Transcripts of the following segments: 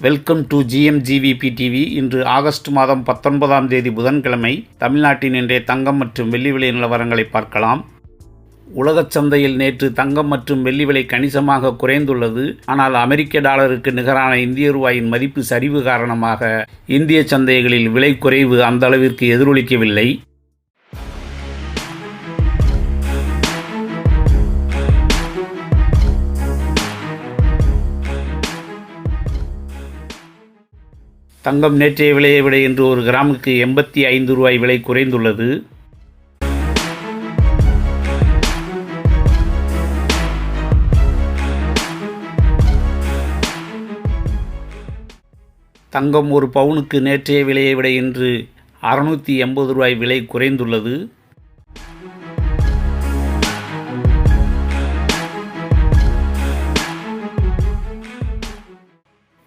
Welcome to GMGVP TV. இன்று August மாதம் 19ஆம் தேதி புதன்கிழமை. தமிழ்நாட்டின் இன்றைய தங்கம் மற்றும் வெள்ளி விலை நிலவரங்களை பார்க்கலாம். உலகச் சந்தையில் நேற்று தங்கம் மற்றும் வெள்ளி விலை கணிசமாக குறைந்துள்ளது. ஆனால் அமெரிக்க டாலருக்கு நிகரான இந்திய ரூபாயின் மதிப்பு சரிவு காரணமாக இந்திய சந்தைகளில் விலை குறைவு அந்த அளவிற்கு எதிரொலிக்கவில்லை. தங்கம் நேற்றைய விலையை விட இன்று ஒரு கிராமுக்கு 85 ரூபாய் விலை குறைந்துள்ளது. தங்கம் ஒரு பவுனுக்கு நேற்றைய விலையை விட இன்று 680 ரூபாய் விலை குறைந்துள்ளது.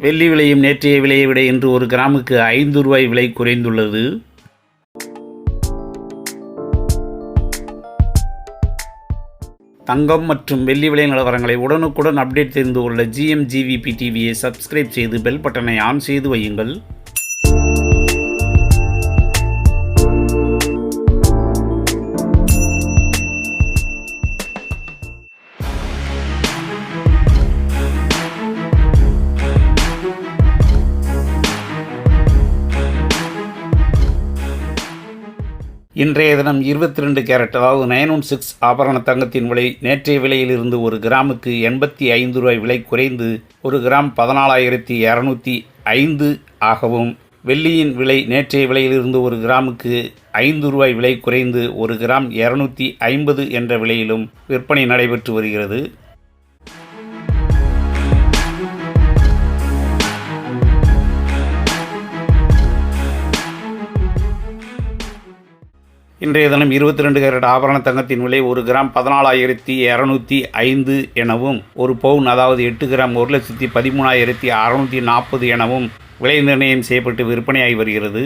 வெள்ளி விலையும் நேற்றைய விலையை விட இன்று ஒரு கிராமுக்கு 5 ரூபாய் விலை குறைந்துள்ளது. தங்கம் மற்றும் வெள்ளி விலை நிலவரங்களை உடனுக்குடன் அப்டேட் தெரிந்து கொள்ள GMGVP டிவியை சப்ஸ்கிரைப் செய்து பெல் பட்டனை ஆன் செய்து வையுங்கள். இன்றைய தினம் 22 கேரட் அதாவது 916 ஆபரண தங்கத்தின் விலை நேற்றைய விலையிலிருந்து ஒரு கிராமுக்கு 85 ரூபாய் விலை குறைந்து ஒரு கிராம் 14,205 ஆகவும், வெள்ளியின் விலை நேற்றைய விலையிலிருந்து ஒரு கிராமுக்கு 5 ரூபாய் விலை குறைந்து ஒரு கிராம் 250 என்ற விலையிலும் விற்பனை நடைபெற்று வருகிறது. இன்றைய தினம் 22 கேரட் ஆபரண தங்கத்தின் விலை ஒரு கிராம் 14,205 எனவும், ஒரு பவுன் அதாவது 8 கிராம் 1,13,640 எனவும் விலை நிர்ணயம் செய்யப்பட்டு விற்பனையாகி வருகிறது.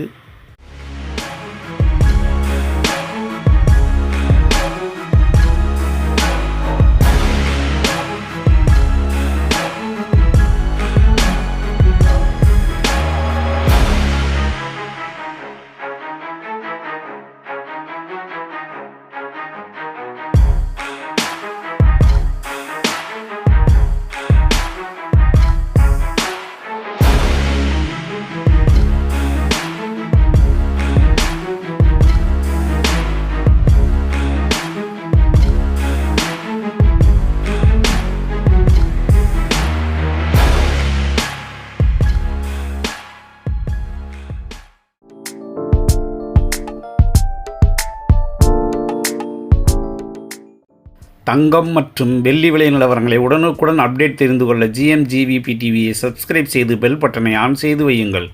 தங்கம் மற்றும் வெள்ளி விலை நிலவரங்களை உடனுக்குடன் அப்டேட் தெரிந்து கொள்ள GMGVP டிவியை சப்ஸ்கிரைப் செய்து பெல் பட்டனை ஆன் செய்து வையுங்கள்.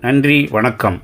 நன்றி, வணக்கம்.